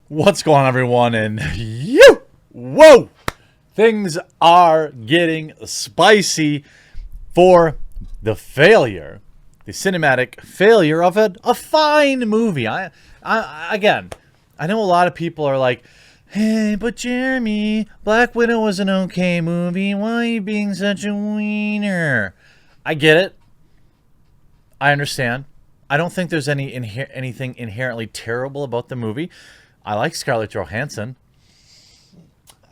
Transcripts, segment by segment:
What's going on, everyone? And whoa, things are getting spicy for the cinematic failure of a fine movie. Again, I know a lot of people are like, hey, but Jeremy, Black Widow was an okay movie. Why are you being such a wiener? I get it. I understand. I don't think there's anything inherently terrible about the movie. I like Scarlett Johansson.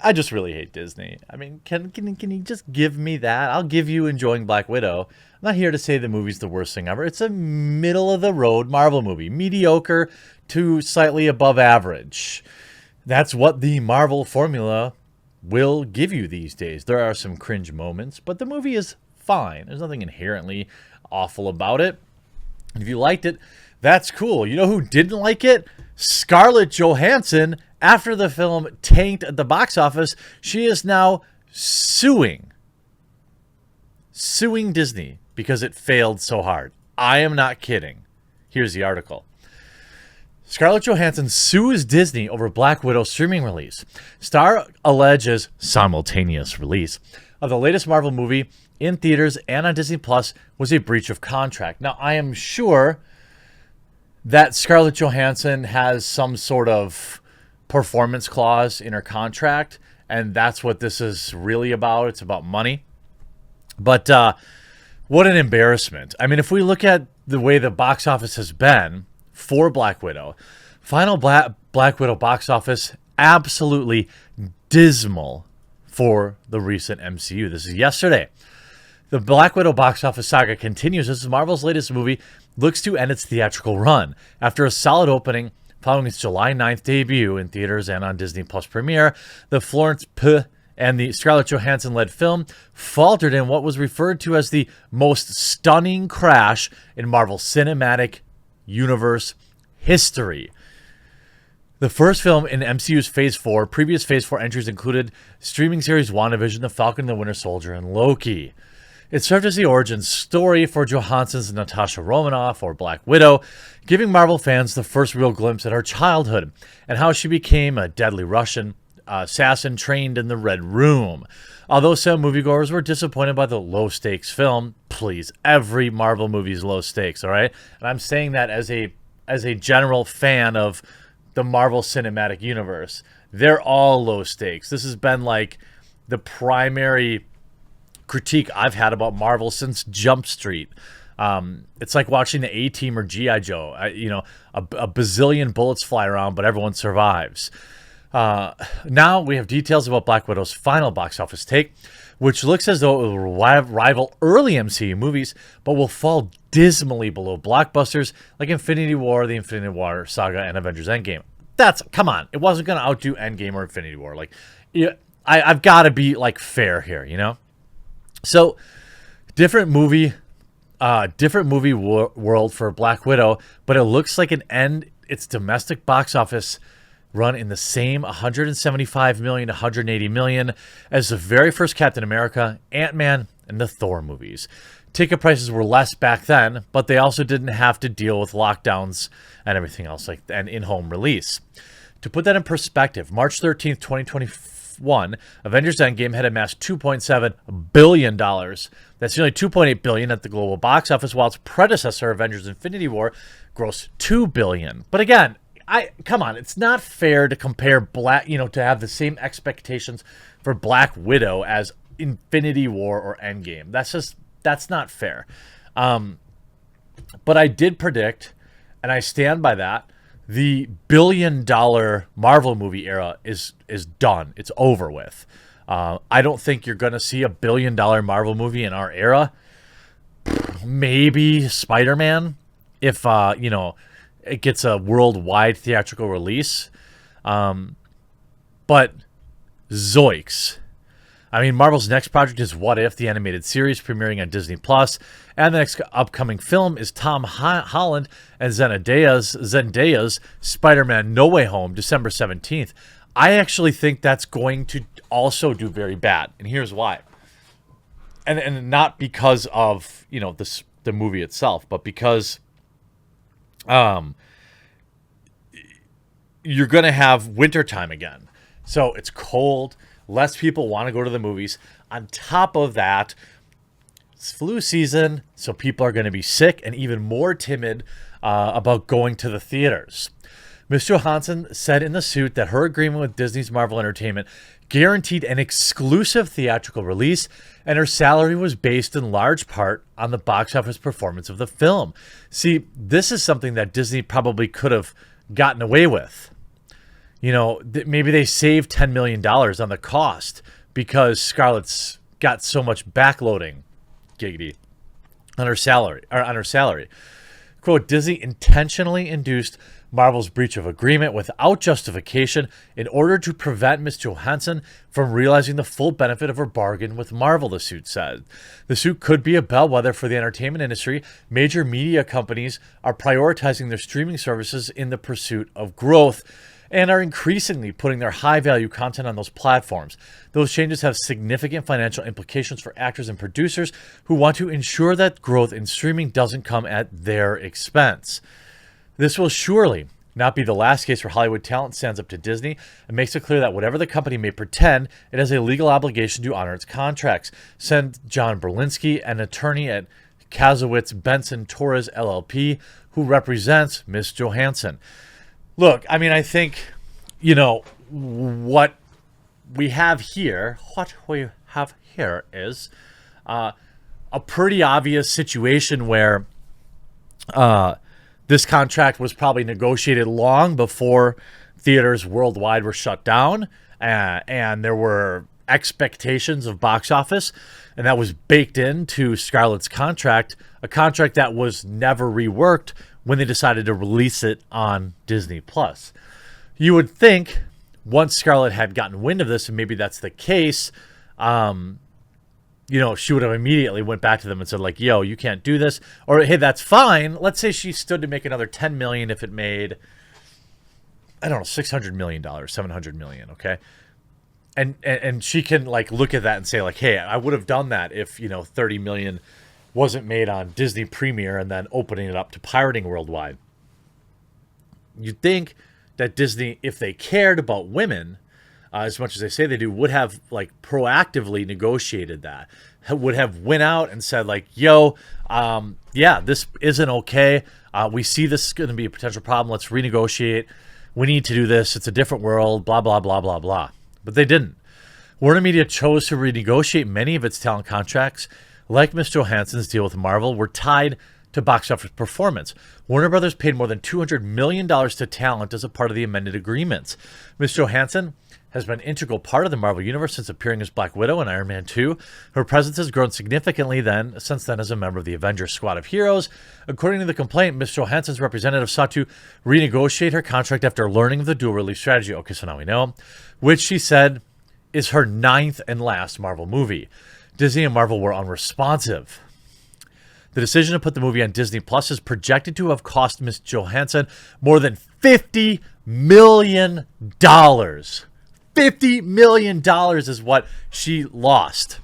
I just really hate Disney. I mean, can you just give me that? I'll give you enjoying Black Widow. I'm not here to say the movie's the worst thing ever. It's a middle-of-the-road Marvel movie. Mediocre to slightly above average. That's what the Marvel formula will give you these days. There are some cringe moments, but the movie is fine. There's nothing inherently awful about it. And if you liked it, that's cool. You know who didn't like it? Scarlett Johansson. After the film tanked at the box office, she is now suing Disney because it failed so hard. I am not kidding. Here's the article. Scarlett Johansson sues Disney over Black Widow streaming release. Star alleges simultaneous release of the latest Marvel movie in theaters and on Disney Plus was a breach of contract. Now, I am sure that Scarlett Johansson has some sort of performance clause in her contract, and that's what this is really about. It's about money. But what an embarrassment. I mean, if we look at the way the box office has been for Black Widow, final Black Widow box office, absolutely dismal for the recent MCU. This is yesterday. The Black Widow box office saga continues as Marvel's latest movie looks to end its theatrical run. After a solid opening following its July 9th debut in theaters and on Disney Plus premiere, the Florence Pugh and the Scarlett Johansson-led film faltered in what was referred to as the most stunning crash in Marvel Cinematic Universe history. The first film in MCU's Phase 4, previous Phase 4 entries included streaming series WandaVision, The Falcon and the Winter Soldier, and Loki. It served as the origin story for Johansson's Natasha Romanoff, or Black Widow, giving Marvel fans the first real glimpse at her childhood and how she became a deadly Russian assassin trained in the Red Room. Although some moviegoers were disappointed by the low-stakes film, please, every Marvel movie is low stakes, all right? And I'm saying that as a general fan of the Marvel Cinematic Universe. They're all low stakes. This has been like the primary critique I've had about Marvel since Jump Street. It's like watching the A-Team or G.I. Joe. A bazillion bullets fly around, but everyone survives. Now we have details about Black Widow's final box office take, which looks as though it will rival early MCU movies, but will fall dismally below blockbusters like Infinity War, the Infinity War saga, and Avengers Endgame. Come on. It wasn't going to outdo Endgame or Infinity War. I've got to be fair here, you know? So, different movie world for Black Widow, but it looks like its domestic box office run in the same 175 million to 180 million as the very first Captain America, Ant-Man, and the Thor movies. Ticket prices were less back then, but they also didn't have to deal with lockdowns and everything else and in-home release. To put that in perspective, March 13th, 2021, Avengers Endgame had amassed $2.7 billion. That's nearly $2.8 billion at the global box office, while its predecessor, Avengers Infinity War, grossed $2 billion. But again, come on, it's not fair to compare to have the same expectations for Black Widow as Infinity War or Endgame. That's not fair. But I did predict, and I stand by that, the billion-dollar Marvel movie era is done. It's over with. I don't think you're going to see a billion-dollar Marvel movie in our era. Maybe Spider-Man, if it gets a worldwide theatrical release. But zoinks. I mean, Marvel's next project is What If, the animated series premiering on Disney Plus, and the next upcoming film is Tom Holland and Zendaya's Spider-Man No Way Home, December 17th. I actually think that's going to also do very bad, and here's why. And not because of the movie itself, but because you're going to have wintertime again. So it's cold. Less people want to go to the movies. On top of that, it's flu season, so people are going to be sick and even more timid about going to the theaters. Ms. Johansson said in the suit that her agreement with Disney's Marvel Entertainment guaranteed an exclusive theatrical release, and her salary was based in large part on the box office performance of the film. See, this is something that Disney probably could have gotten away with. You know, maybe they saved $10 million on the cost because Scarlett's got so much backloading, giggity, on her salary. Quote, Disney intentionally induced Marvel's breach of agreement without justification in order to prevent Ms. Johansson from realizing the full benefit of her bargain with Marvel, the suit said. The suit could be a bellwether for the entertainment industry. Major media companies are prioritizing their streaming services in the pursuit of growth and are increasingly putting their high-value content on those platforms. Those changes have significant financial implications for actors and producers who want to ensure that growth in streaming doesn't come at their expense. This will surely not be the last case where Hollywood talent stands up to Disney and makes it clear that whatever the company may pretend, it has a legal obligation to honor its contracts, said John Berlinski, an attorney at Kazowitz Benson Torres LLP, who represents Ms. Johansson. Look, I mean, I think, you know, what we have here is a pretty obvious situation where this contract was probably negotiated long before theaters worldwide were shut down, and there were expectations of box office, and that was baked into Scarlett's contract, a contract that was never reworked when they decided to release it on Disney+. You would think once Scarlett had gotten wind of this, and maybe that's the case, you know, she would have immediately went back to them and said, like, yo, you can't do this. Or, hey, that's fine. Let's say she stood to make another $10 million if it made, I don't know, $600 million, $700 million, okay? And she can, like, look at that and say, like, hey, I would have done that if, you know, $30 million wasn't made on Disney Premiere and then opening it up to pirating worldwide. You'd think that Disney, if they cared about women, as much as they say they do, would have like proactively negotiated that, would have went out and said like, yo, yeah, this isn't okay. We see this is going to be a potential problem. Let's renegotiate. We need to do this. It's a different world, blah, blah, blah, blah, blah. But they didn't. Warner Media chose to renegotiate many of its talent contracts, like Ms. Johansson's deal with Marvel, were tied to box office performance. Warner Brothers paid more than $200 million to talent as a part of the amended agreements. Ms. Johansson has been an integral part of the Marvel Universe since appearing as Black Widow in Iron Man 2. Her presence has grown significantly since then as a member of the Avengers Squad of Heroes. According to the complaint, Ms. Johansson's representative sought to renegotiate her contract after learning of the dual release strategy. Okay, so now we know. Which she said is her 9th and last Marvel movie. Disney and Marvel were unresponsive. The decision to put the movie on Disney Plus is projected to have cost Ms. Johansson more than $50 million. $50 million is what she lost.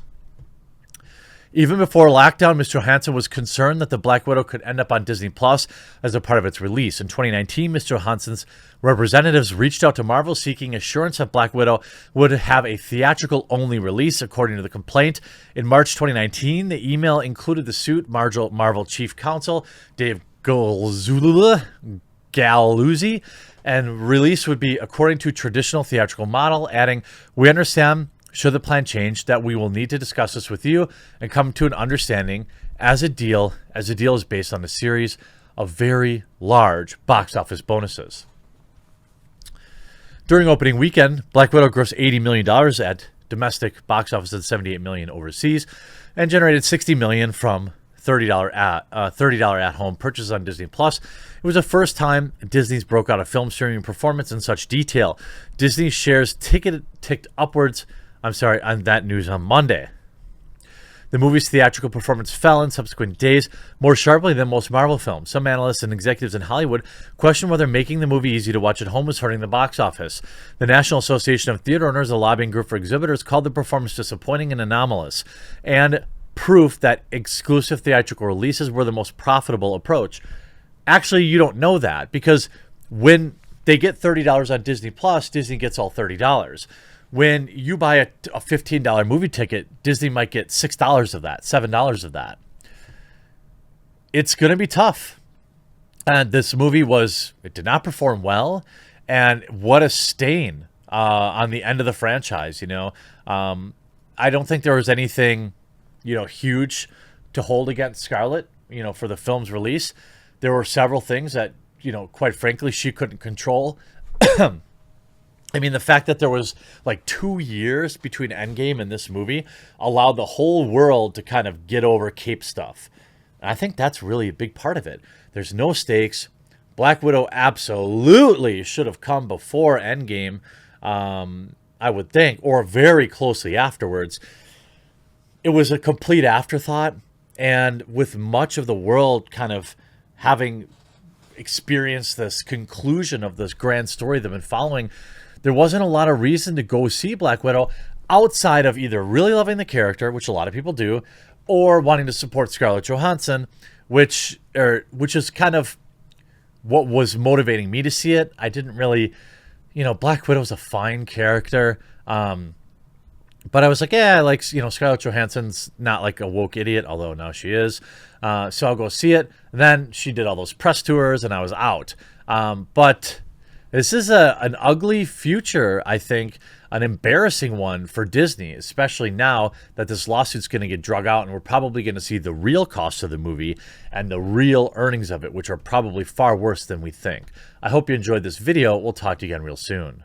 Even before lockdown, Ms. Johansson was concerned that the Black Widow could end up on Disney Plus as a part of its release. In 2019, Ms. Johansson's representatives reached out to Marvel seeking assurance that Black Widow would have a theatrical-only release, according to the complaint. In March 2019, the email included the suit Marvel Chief Counsel Dave Galuzzi, and release would be according to traditional theatrical model, adding, "We understand, should the plan change, that we will need to discuss this with you and come to an understanding as a deal is based on a series of very large box office bonuses." During opening weekend, Black Widow grossed $80 million at domestic box office and $78 million overseas, and generated $60 million from $30 at-home purchases on Disney+. It was the first time Disney's broke out a film streaming performance in such detail. Disney shares ticked upwards on that news on Monday. The movie's theatrical performance fell in subsequent days more sharply than most Marvel films. Some analysts and executives in Hollywood question whether making the movie easy to watch at home is hurting the box office. The National Association of Theater Owners, a lobbying group for exhibitors, called the performance disappointing and anomalous, and proof that exclusive theatrical releases were the most profitable approach. Actually, you don't know that, because when they get $30 on Disney Plus. Disney gets all $30. When you buy a $15 movie ticket, Disney might get $6 of that, $7 of that. It's going to be tough. And this movie it did not perform well. And what a stain on the end of the franchise, I don't think there was anything, huge to hold against Scarlett, for the film's release. There were several things that, quite frankly, she couldn't control. I mean, the fact that there was like 2 years between Endgame and this movie allowed the whole world to kind of get over Cape stuff. And I think that's really a big part of it. There's no stakes. Black Widow absolutely should have come before Endgame, I would think, or very closely afterwards. It was a complete afterthought. And with much of the world kind of having experienced this conclusion of this grand story they've been following, there wasn't a lot of reason to go see Black Widow outside of either really loving the character, which a lot of people do, or wanting to support Scarlett Johansson, which is kind of what was motivating me to see it. I didn't really, Black Widow's a fine character, but I was like, yeah, like, Scarlett Johansson's not like a woke idiot, although now she is. So I'll go see it. Then she did all those press tours, and I was out. But this is an ugly future, I think, an embarrassing one for Disney, especially now that this lawsuit's going to get drug out, and we're probably going to see the real cost of the movie and the real earnings of it, which are probably far worse than we think. I hope you enjoyed this video. We'll talk to you again real soon.